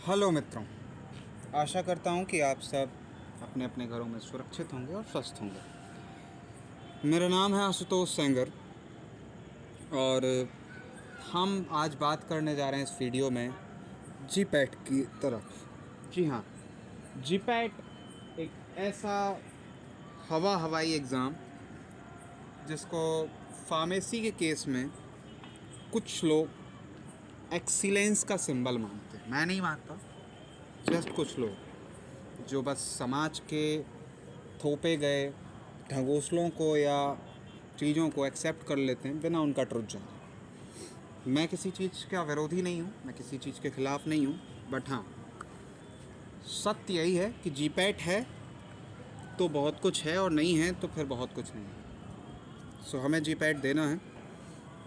Hello मित्रों, आशा करता हूँ कि आप सब अपने अपने घरों में सुरक्षित होंगे और स्वस्थ होंगे। मेरा नाम है आशुतोष सेंगर और हम आज बात करने जा रहे हैं इस वीडियो में जीपैट की तरफ। जी हाँ, जीपैट एक ऐसा हवाई एग्ज़ाम जिसको फार्मेसी के केस में कुछ लोग एक्सीलेंस का सिंबल मानते हैं। मैं नहीं मानता, जस्ट कुछ लोग जो बस समाज के थोपे गए ढगोसलों को या चीज़ों को एक्सेप्ट कर लेते हैं बिना उनका ट्रुथ जाने। मैं किसी चीज़ का विरोधी नहीं हूँ, मैं किसी चीज़ के ख़िलाफ़ नहीं हूँ, बट हाँ, सत्य यही है कि जीपैट है तो बहुत कुछ है और नहीं है तो फिर बहुत कुछ नहीं है। सो हमें जीपैट देना है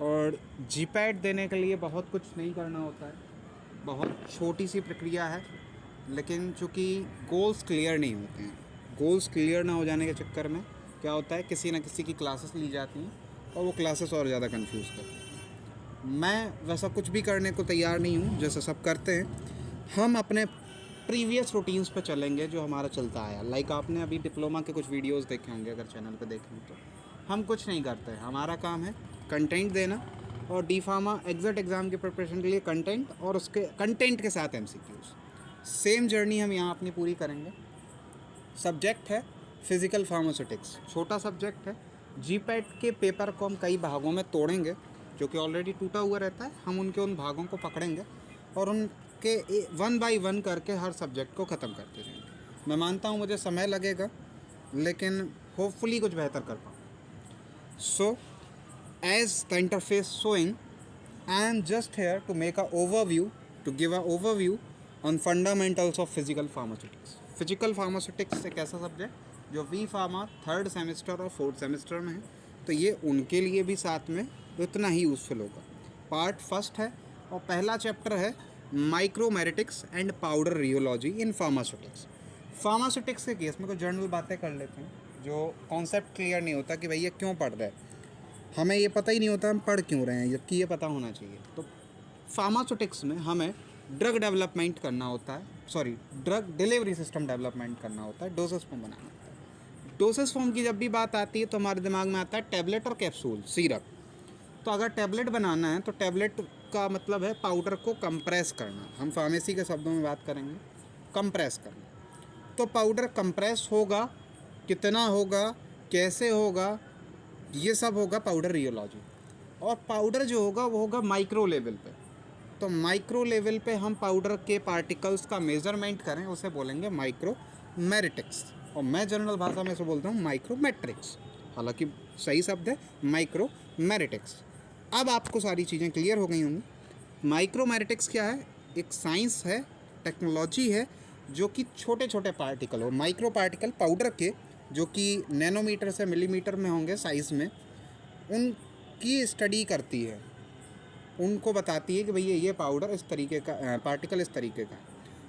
और जीपैट देने के लिए बहुत कुछ नहीं करना होता है, बहुत छोटी सी प्रक्रिया है। लेकिन चूँकि गोल्स क्लियर नहीं होते हैं, गोल्स क्लियर ना हो जाने के चक्कर में क्या होता है, किसी न किसी की क्लासेस ली जाती हैं और वो क्लासेस और ज़्यादा कंफ्यूज करती हैं। मैं वैसा कुछ भी करने को तैयार नहीं हूँ जैसा सब करते हैं। हम अपने प्रीवियस रूटीन्स पे चलेंगे जो हमारा चलता आया। लाइक आपने अभी डिप्लोमा के कुछ वीडियोस देखे होंगे, अगर चैनल पे देखें तो हम कुछ नहीं करते हैं। हमारा काम है कंटेंट देना और डी फार्मा एग्जैक्ट एग्ज़ाम की प्रिपरेशन के लिए कंटेंट और उसके कंटेंट के साथ एमसीक्यूज़। सेम जर्नी हम यहाँ अपनी पूरी करेंगे। सब्जेक्ट है फिज़िकल फार्मास्यूटिक्स, छोटा सब्जेक्ट है। जीपैट के पेपर को हम कई भागों में तोड़ेंगे जो कि ऑलरेडी टूटा हुआ रहता है। हम उन भागों को पकड़ेंगे और उनके वन बाय वन करके हर सब्जेक्ट को ख़त्म करते जाएंगे। मैं मानता हूँ मुझे समय लगेगा, लेकिन होपफुली कुछ बेहतर कर पाऊँ। सो as the interface showing, I am just here to make a overview, to give a overview on fundamentals of physical pharmaceutics. Physical pharmaceutics एक ऐसा सब्जेक्ट जो वी फार्मा थर्ड सेमेस्टर और फोर्थ सेमेस्टर में है, तो ये उनके लिए भी साथ में उतना ही यूज़फुल होगा। पार्ट फर्स्ट है और पहला चैप्टर है micromeritics and powder rheology in pharmaceutics. Pharmaceutics के केस में कुछ जनरल बातें कर लेते हैं जो कॉन्सेप्ट क्लियर नहीं होता कि भैया क्यों पढ़ रहे हैं, हमें ये पता ही नहीं होता हम पढ़ क्यों रहे हैं, जबकि ये पता होना चाहिए। तो फार्मास्यूटिक्स में हमें ड्रग डेवलपमेंट करना होता है, sorry drug delivery system development करना होता है, डोसेस फॉर्म बनाना होता है। डोसेस फॉर्म की जब भी बात आती है तो हमारे दिमाग में आता है टैबलेट और कैप्सूल, सिरप। तो अगर टैबलेट बनाना है तो टैबलेट का मतलब है पाउडर को कंप्रेस करना। हम फार्मेसी के शब्दों में बात करेंगे, कंप्रेस करना। तो पाउडर कंप्रेस होगा, कितना होगा, कैसे होगा, ये सब होगा पाउडर रियोलॉजी। और पाउडर जो होगा वो होगा माइक्रो लेवल पे। तो माइक्रो लेवल पे हम पाउडर के पार्टिकल्स का मेज़रमेंट करें उसे बोलेंगे माइक्रोमेरिटिक्स, और मैं जनरल भाषा में इसे बोलता हूँ माइक्रोमेट्रिक्स। हालांकि सही शब्द है माइक्रोमेरिटिक्स। अब आपको सारी चीज़ें क्लियर हो गई होंगी। माइक्रोमेरिटिक्स क्या है? एक साइंस है, टेक्नोलॉजी है जो कि छोटे छोटे पार्टिकल हो, माइक्रो पार्टिकल पाउडर के, जो कि नैनोमीटर से मिलीमीटर में होंगे साइज़ में, उनकी स्टडी करती है, उनको बताती है कि भैया ये पाउडर इस तरीके का, पार्टिकल इस तरीके का।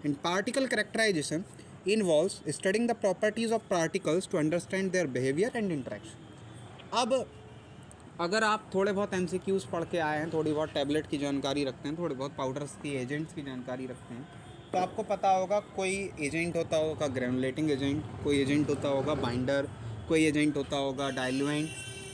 In particle characterization involves studying the properties of particles to understand their behaviour and interaction. अब अगर आप थोड़े बहुत एमसीक्यूज़ पढ़ के आए हैं, थोड़ी बहुत टैबलेट की जानकारी रखते हैं, थोड़े बहुत पाउडर्स की एजेंट्स की जानकारी रखते हैं, तो आपको पता होगा कोई एजेंट होता होगा ग्रेनुलेटिंग एजेंट, कोई एजेंट होता होगा बाइंडर, कोई एजेंट होता होगा डाइल्यूएंट।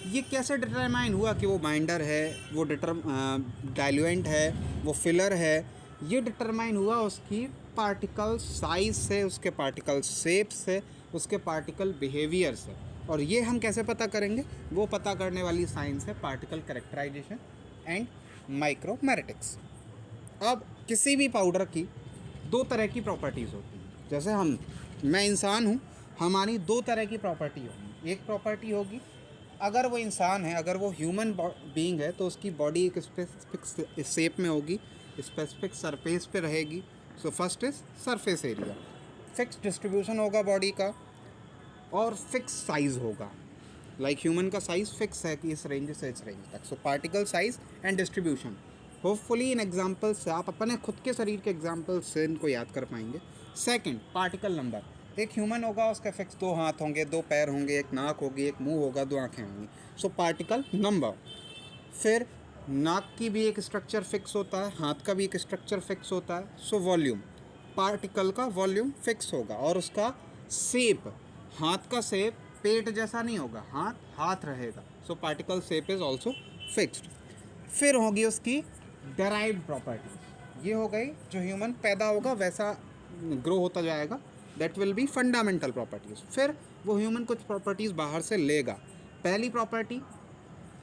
ये कैसे डिटरमाइन हुआ कि वो बाइंडर है, वो डाइल्यूएंट है, वो फिलर है? ये डिटरमाइन हुआ उसकी पार्टिकल साइज से, उसके पार्टिकल शेप से, उसके पार्टिकल बिहेवियर से। और ये हम कैसे पता करेंगे? वो पता करने वाली साइंस है पार्टिकल कैरेक्टराइजेशन एंड माइक्रोमेरिटिक्स। अब किसी भी पाउडर की दो तरह की प्रॉपर्टीज़ होती हैं। जैसे मैं इंसान हूँ, हमारी दो तरह की प्रॉपर्टी होगी। एक प्रॉपर्टी होगी, अगर वो इंसान है, अगर वो ह्यूमन बीइंग है, तो उसकी बॉडी एक स्पेसिफिक शेप में होगी, स्पेसिफिक सरफेस पे रहेगी। So first is surface area, fix distribution होगा बॉडी का और फिक्स साइज़ होगा। लाइक ह्यूमन का साइज़ फिक्स है कि इस रेंज से इस रेंज तक। So particle size and distribution, hopefully इन एग्जाम्पल से आप अपने खुद के शरीर के एग्जाम्पल से इनको याद कर पाएंगे। Second, particle number. एक ह्यूमन होगा, उसके फिक्स दो हाथ होंगे, दो पैर होंगे, एक नाक होगी, एक मुंह होगा, दो आँखें होंगी। So particle number. फिर नाक की भी एक स्ट्रक्चर फिक्स होता है, हाथ का भी एक स्ट्रक्चर फिक्स होता है। सो वॉल्यूम, पार्टिकल का वॉल्यूम फिक्स होगा और उसका शेप, हाथ का शेप पेट जैसा नहीं होगा, हाथ रहेगा। So particle shape is also fixed. फिर होगी उसकी डेराइव्ड प्रॉपर्टीज। ये हो गई जो ह्यूमन पैदा होगा वैसा ग्रो होता जाएगा, that will be fundamental properties. फिर वो ह्यूमन कुछ प्रॉपर्टीज़ बाहर से लेगा। पहली प्रॉपर्टी,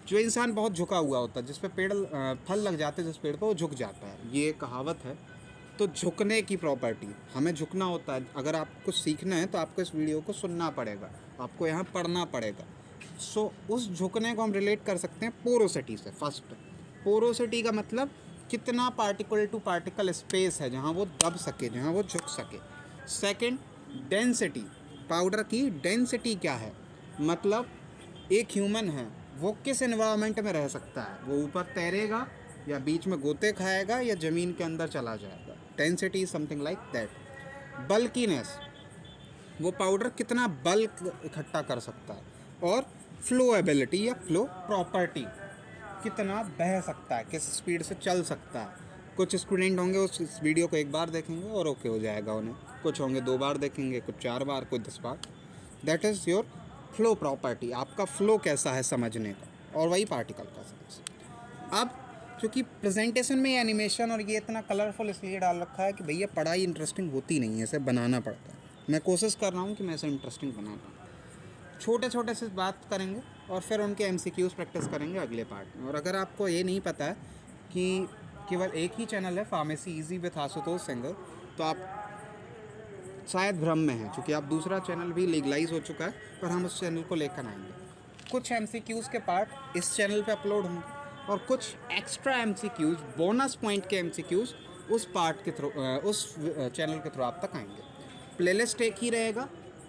जो इंसान बहुत झुका हुआ होता है, जिस पे पेड़ फल लग जाते हैं जिस पेड़ पर, वो झुक जाता है, ये एक कहावत है। तो झुकने की प्रॉपर्टी, हमें झुकना होता है। अगर आपको कुछ सीखना है तो आपको इस वीडियो को सुनना पड़ेगा, आपको यहाँ पढ़ना पड़ेगा। सो उस झुकने को हम रिलेट कर सकते हैं पोरोसिटी से। फर्स्ट, पोरोसिटी का मतलब कितना पार्टिकल टू पार्टिकल स्पेस है जहाँ वो दब सके, जहाँ वो झुक सके। सेकंड, डेंसिटी, पाउडर की डेंसिटी क्या है, मतलब एक ह्यूमन है वो किस एनवायरनमेंट में रह सकता है, वो ऊपर तैरेगा या बीच में गोते खाएगा या ज़मीन के अंदर चला जाएगा। Density is something like that. Bulkiness, वो पाउडर कितना बल्क इकट्ठा कर सकता है। और फ्लोएबिलिटी या फ्लो प्रॉपर्टी, कितना बह सकता है, किस स्पीड से चल सकता है। कुछ स्टूडेंट होंगे उस वीडियो को एक बार देखेंगे और ओके हो जाएगा उन्हें, कुछ होंगे 2 बार देखेंगे, कुछ 4 बार, कुछ 10 बार। That is your flow property, आपका फ्लो कैसा है समझने का। और वही पार्टिकल का साइज। अब क्योंकि प्रेजेंटेशन में एनिमेशन और ये इतना कलरफुल इसलिए डाल रखा है कि भैया पढ़ाई इंटरेस्टिंग होती नहीं है, इसे बनाना पड़ता है। मैं कोशिश कर रहा हूँ कि मैं इसे इंटरेस्टिंग बना पाऊँ। छोटे छोटे से बात करेंगे और फिर उनके MCQs प्रैक्टिस करेंगे अगले पार्ट में। और अगर आपको ये नहीं पता है कि केवल एक ही चैनल है pharmacy easy with Ashutosh Sengar, तो आप शायद भ्रम में हैं, क्योंकि आप दूसरा चैनल भी लीगलाइज हो चुका है, पर हम उस चैनल को लेकर आएंगे। कुछ MCQs के पार्ट इस चैनल पे अपलोड होंगे और कुछ एक्स्ट्रा MCQs, बोनस पॉइंट के MCQs उस पार्ट के थ्रू, उस चैनल के थ्रू आप तक आएंगे। प्लेलिस्ट एक ही रहेगा,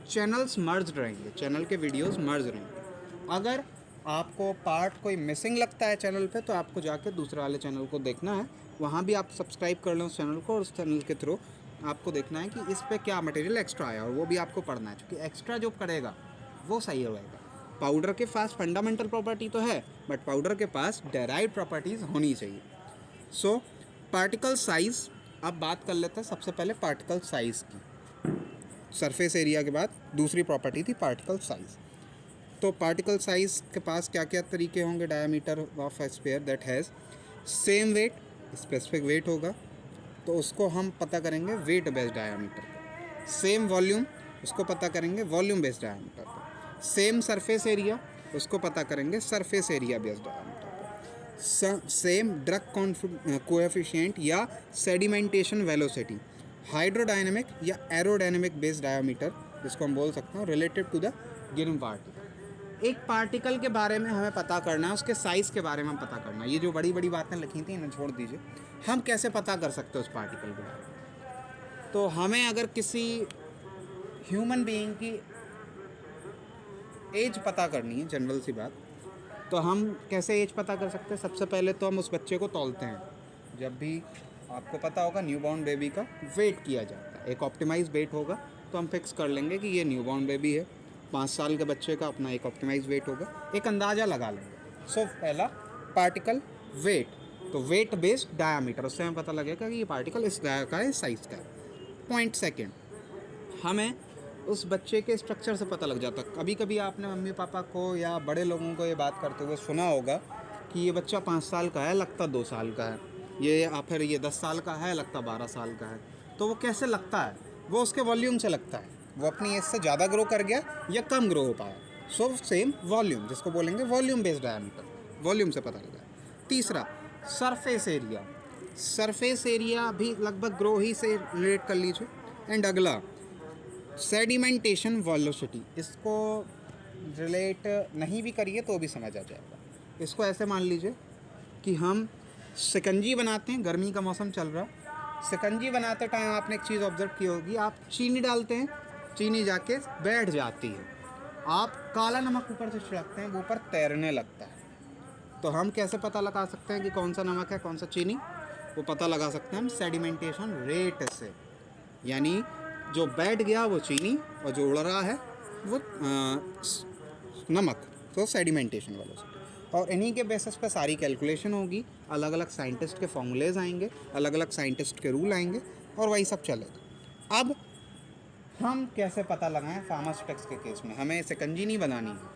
चैनल्स मर्ज रहेंगे, चैनल के वीडियोस मर्ज रहेंगे। अगर आपको पार्ट कोई मिसिंग लगता है चैनल पे, तो आपको जाके दूसरे वाले चैनल को देखना है, वहाँ भी आप सब्सक्राइब कर लें उस चैनल को, और उस चैनल के थ्रू आपको देखना है कि इस पे क्या मटेरियल एक्स्ट्रा आया, और वो भी आपको पढ़ना है, क्योंकि एक्स्ट्रा जो पड़ेगा वो सही रहेगा। पाउडर के पास फंडामेंटल प्रॉपर्टी तो है, बट पाउडर के पास डेराइव्ड प्रॉपर्टीज़ होनी चाहिए। सो पार्टिकल साइज़, अब बात कर लेते हैं सबसे पहले पार्टिकल साइज़ की। सरफेस एरिया के बाद दूसरी प्रॉपर्टी थी पार्टिकल साइज़। तो पार्टिकल साइज़ के पास क्या क्या तरीके होंगे, diameter of a sphere that has same weight, specific weight होगा तो उसको हम पता करेंगे वेट बेस्ड डायमीटर पर। सेम वॉल्यूम, उसको पता करेंगे वॉल्यूम बेस्ड डायमीटर पर। सेम सरफेस एरिया, उसको पता करेंगे सरफेस एरिया बेस्ड डायमीटर पर। सेम ड्रग कोएफिशिएंट या सेडिमेंटेशन वेलोसिटी, हाइड्रोडायनेमिक या एरोडायनेमिक बेस्ड डायमीटर, जिसको हम बोल सकते हैं related to the given particle. एक पार्टिकल के बारे में हमें पता करना है, उसके साइज़ के बारे में हम पता करना है। ये जो बड़ी बड़ी बातें लिखी थी इन्हें छोड़ दीजिए। हम कैसे पता कर सकते हैं उस पार्टिकल के बारे में? तो हमें अगर किसी ह्यूमन बीइंग की एज पता करनी है, जनरल सी बात, तो हम कैसे एज पता कर सकते हैं? सबसे पहले तो हम उस बच्चे को तौलते हैं। जब भी आपको पता होगा न्यूबॉर्न बेबी का वेट किया जाता है, एक ऑप्टिमाइज वेट होगा, तो हम फिक्स कर लेंगे कि ये न्यूबॉर्न बेबी है। 5 साल के बच्चे का अपना एक ऑप्टिमाइज वेट होगा, एक अंदाज़ा लगा लेंगे। सो पहला पार्टिकल वेट, तो वेट बेस्ड डायामीटर, उससे हमें पता लगेगा कि ये पार्टिकल इस का है, साइज़ का है। पॉइंट सेकेंड, हमें उस बच्चे के स्ट्रक्चर से पता लग जाता है। कभी कभी आपने मम्मी पापा को या बड़े लोगों को ये बात करते हुए सुना होगा कि ये बच्चा 5 साल का है, लगता 2 साल का है, ये फिर ये 10 साल का है, लगता 12 साल का है। तो वो कैसे लगता है? वो उसके वॉल्यूम से लगता है, वो अपनी एज से ज़्यादा ग्रो कर गया या कम ग्रो हो पाया। सो सेम वॉल्यूम, जिसको बोलेंगे वॉल्यूम बेस्ड डायमीटर, वॉल्यूम से पता लगा। तीसरा सरफेस एरिया, सरफेस एरिया भी लगभग ग्रो ही से रिलेट कर लीजिए। एंड अगला सेडिमेंटेशन वेलोसिटी, इसको रिलेट नहीं भी करिए तो भी समझ आ जाएगा। इसको ऐसे मान लीजिए कि हम शिकंजी बनाते हैं, गर्मी का मौसम चल रहा, शिकंजी बनाते टाइम आपने एक चीज़ ऑब्जर्व की होगी, आप चीनी डालते हैं, चीनी जाके बैठ जाती है, आप काला नमक ऊपर से छिड़कते हैं, वो ऊपर तैरने लगता है। तो हम कैसे पता लगा सकते हैं कि कौन सा नमक है कौन सा चीनी? वो पता लगा सकते हैं हम सेडिमेंटेशन रेट से, यानी जो बैठ गया वो चीनी और जो उड़ रहा है वो नमक, तो सेडिमेंटेशन वेलोसिटी। और इन्हीं के बेसिस पे सारी कैलकुलेशन होगी, अलग अलग साइंटिस्ट के फॉर्मूलेज आएंगे, अलग अलग साइंटिस्ट के रूल आएंगे और वही सब चलेगा। अब हम कैसे पता लगाएं फार्मास्यूटिक्स के केस में, हमें शिकंजी नहीं बनानी है,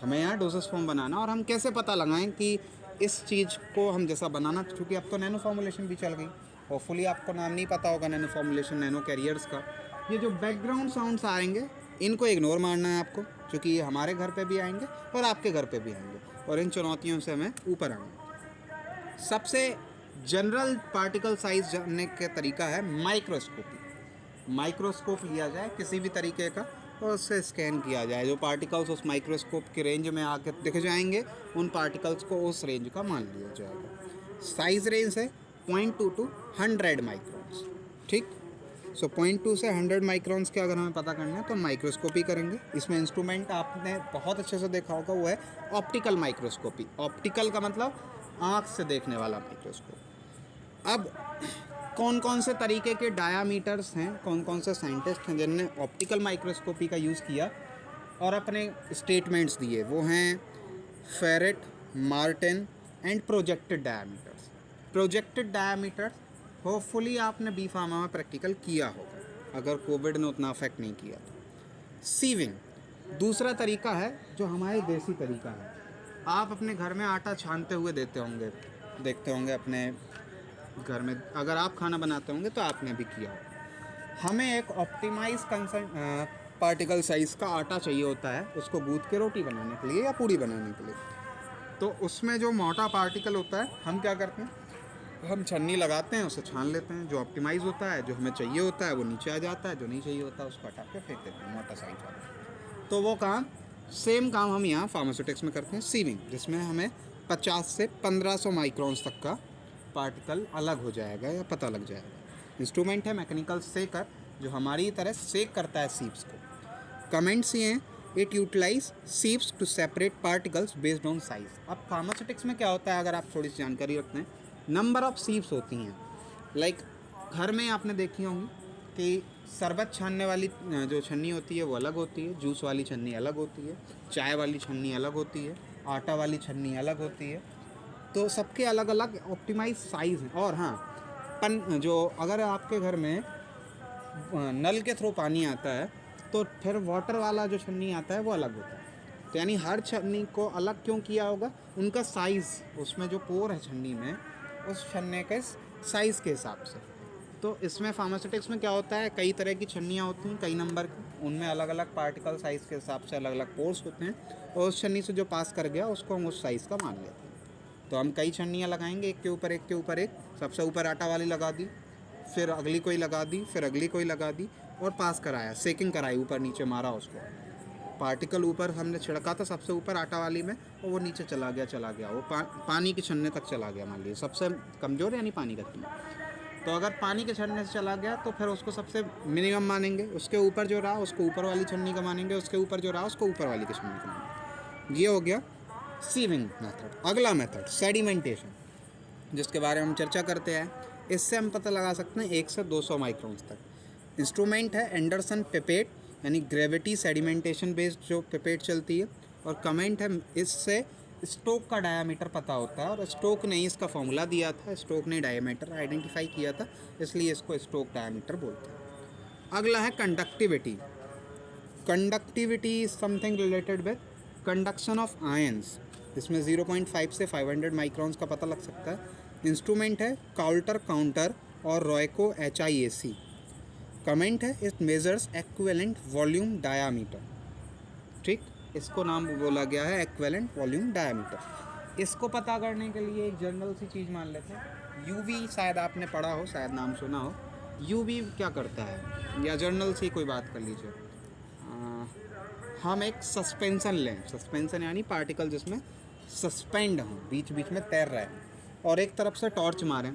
हमें यहाँ डोसेज फॉर्म बनाना, और हम कैसे पता लगाएं कि इस चीज़ को हम जैसा बनाना, क्योंकि अब तो नैनो फॉर्मुलेशन भी चल गई। होपफुली आपको नाम नहीं पता होगा नैनो फॉर्मुलेशन, नैनो कैरियर्स का। ये जो बैकग्राउंड साउंड्स आएंगे इनको इग्नोर मारना है आपको, क्योंकि ये हमारे घर पे भी आएंगे और आपके घर पे भी आएंगे, और इन चुनौतियों से हमें ऊपर आना है। सबसे जनरल पार्टिकल साइज जानने का तरीका है माइक्रोस्कोपी। माइक्रोस्कोप लिया जाए किसी भी तरीके का और उससे स्कैन किया जाए, जो पार्टिकल्स उस माइक्रोस्कोप के रेंज में आके दिख जाएंगे उन पार्टिकल्स को उस रेंज का मान लिया जाएगा। साइज रेंज है 0.2 to 100 माइक्रॉन्स, ठीक। सो 0.2 से 100 माइक्रॉन्स के अगर हमें पता करना है तो माइक्रोस्कोपी करेंगे। इसमें इंस्ट्रूमेंट आपने बहुत अच्छे से देखा होगा, वो है ऑप्टिकल माइक्रोस्कोपी। ऑप्टिकल का मतलब आँख से देखने वाला माइक्रोस्कोप। अब कौन कौन से तरीके के डायामीटर्स हैं, कौन कौन से साइंटिस्ट हैं जिनने ऑप्टिकल माइक्रोस्कोपी का यूज़ किया और अपने स्टेटमेंट्स दिए, वो हैं Feret, Martin and projected diameters. Projected diameters hopefully आपने बी फार्मा में प्रैक्टिकल किया होगा, अगर कोविड ने उतना अफेक्ट नहीं किया तो। सीविंग दूसरा तरीका है जो हमारे देसी तरीका है। आप अपने घर में आटा छानते हुए देखते होंगे अपने घर में, अगर आप खाना बनाते होंगे तो आपने भी किया होगा। हमें एक ऑप्टिमाइज पार्टिकल साइज़ का आटा चाहिए होता है, उसको गूंथ के रोटी बनाने के लिए या पूड़ी बनाने के लिए। तो उसमें जो मोटा पार्टिकल होता है, हम क्या करते हैं, हम छन्नी लगाते हैं, उसे छान लेते हैं। जो ऑप्टिमाइज होता है, जो हमें चाहिए होता है वो नीचे आ जाता है, जो नहीं चाहिए होता है उसको हटा के फेंक देते हैं, मोटा साइज वाला। तो वो काम, सेम काम हम यहाँ फार्मास्यूटिक्स में करते हैं, सीविंग, जिसमें हमें 50 से 1500 माइक्रॉन्स तक का पार्टिकल अलग हो जाएगा या पता लग जाएगा। इंस्ट्रूमेंट है मैकेनिकल सेकर, जो हमारी तरह सेक करता है सीप्स को। कमेंट्स ये हैं, इट यूटिलाइज सीप्स to separate particles based on size. अब फार्मास्यूटिक्स में क्या होता है, अगर आप थोड़ी सी जानकारी रखते हैं, नंबर ऑफ सीप्स होती हैं। लाइक घर में आपने देखी होंगी कि शरबत छानने वाली जो छन्नी होती है वो अलग होती है, जूस वाली छन्नी अलग होती है, चाय वाली छन्नी अलग होती है, आटा वाली छन्नी अलग होती है। तो सबके अलग अलग ऑप्टिमाइज साइज़ हैं। और हाँ, जो अगर आपके घर में नल के थ्रू पानी आता है तो फिर वाटर वाला जो छन्नी आता है वो अलग होता है। तो यानी हर छन्नी को अलग क्यों किया होगा, उनका साइज़, उसमें जो पोर है छन्नी में, उस छन्ने के साइज़ के हिसाब से। तो इसमें फार्मास्यूटिक्स में क्या होता है, कई तरह की छन्नियाँ होती हैं, कई नंबर की, उनमें अलग अलग पार्टिकल साइज़ के हिसाब से अलग अलग पोर्स होते हैं, और उस छन्नी से जो पास कर गया उसको हम उस साइज़ का मान लेते हैं। तो हम कई छन्नियाँ लगाएंगे, एक के ऊपर एक के ऊपर एक। सबसे ऊपर आटा वाली लगा दी, फिर अगली कोई लगा दी, फिर अगली कोई लगा दी, और पास कराया, सेकिंग कराई, ऊपर नीचे मारा उसको। पार्टिकल ऊपर हमने छिड़का था सबसे ऊपर आटा वाली में, और वो नीचे चला गया, वो पानी के छन्ने तक चला गया। मान लीजिए सबसे कमज़ोर यानी पानी का छन्ना, तो अगर पानी के छन्ने से चला गया तो फिर उसको सबसे मिनिमम मानेंगे, उसके ऊपर जो रहा उसको ऊपर वाली छन्नी का मानेंगे, उसके ऊपर जो रहा उसको ऊपर वाली की छन्नी का मानेंगे। ये हो गया सीविंग मेथड। अगला मेथड सेडिमेंटेशन, जिसके बारे में हम चर्चा करते हैं। इससे हम पता लगा सकते हैं 1 से 200 माइक्रोन्स तक। इंस्ट्रूमेंट है एंडरसन पिपेट, यानी ग्रेविटी सेडिमेंटेशन बेस्ड जो पिपेट चलती है। और कमेंट है, इससे स्टोक का डायामीटर पता होता है, और स्टोक ने इसका फॉर्मूला दिया था, स्टोक ने डायामीटर आइडेंटिफाई किया था, इसलिए इसको स्टोक डायामीटर बोलते हैं। अगला है conductivity. Conductivity is something related with conduction of ions. इसमें 0.5 से 500 माइक्रॉन्स का पता लग सकता है। इंस्ट्रूमेंट है काउल्टर काउंटर और रॉयको HIAC। कमेंट है, it measures equivalent volume diameter, ठीक, इसको नाम बोला गया है एक्विवेलेंट वॉल्यूम डायामीटर। इसको पता करने के लिए एक जनरल सी चीज़ मान लेते हैं, यूवी, शायद आपने पढ़ा हो, शायद नाम सुना हो। यूवी क्या करता है, या जनरल सी कोई बात कर लीजिए। हम एक सस्पेंसन लें, सस्पेंसन यानी पार्टिकल जिसमें सस्पेंड हों, बीच बीच में तैर रहे हैं, और एक तरफ से टॉर्च मारें,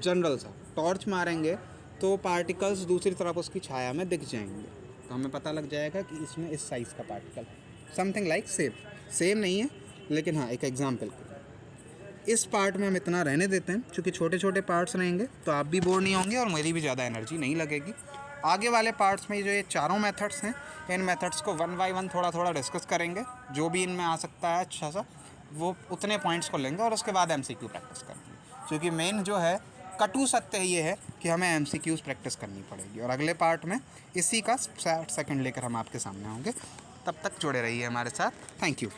जनरल सा टॉर्च मारेंगे तो पार्टिकल्स दूसरी तरफ उसकी छाया में दिख जाएंगे, तो हमें पता लग जाएगा कि इसमें इस साइज़ का पार्टिकल है। समथिंग लाइक सेम नहीं है, लेकिन हाँ एक एग्जाम्पल के लिए। इस पार्ट में हम इतना रहने देते हैं, क्योंकि छोटे छोटे पार्ट्स रहेंगे तो आप भी बोर नहीं होंगे और मेरी भी ज़्यादा एनर्जी नहीं लगेगी। आगे वाले पार्ट्स में जो ये चारों मेथड्स हैं, इन मेथड्स को 1 बाय 1 थोड़ा थोड़ा डिस्कस करेंगे। जो भी इनमें आ सकता है अच्छा सा, वो उतने पॉइंट्स को लेंगे और उसके बाद MCQ प्रैक्टिस करेंगे, क्योंकि मेन जो है कटु सत्य ये है कि हमें एमसीक्यूज़ प्रैक्टिस करनी पड़ेगी। और अगले पार्ट में इसी का सेकंड लेकर हम आपके सामने होंगे। तब तक जुड़े रहिए हमारे साथ। Thank you.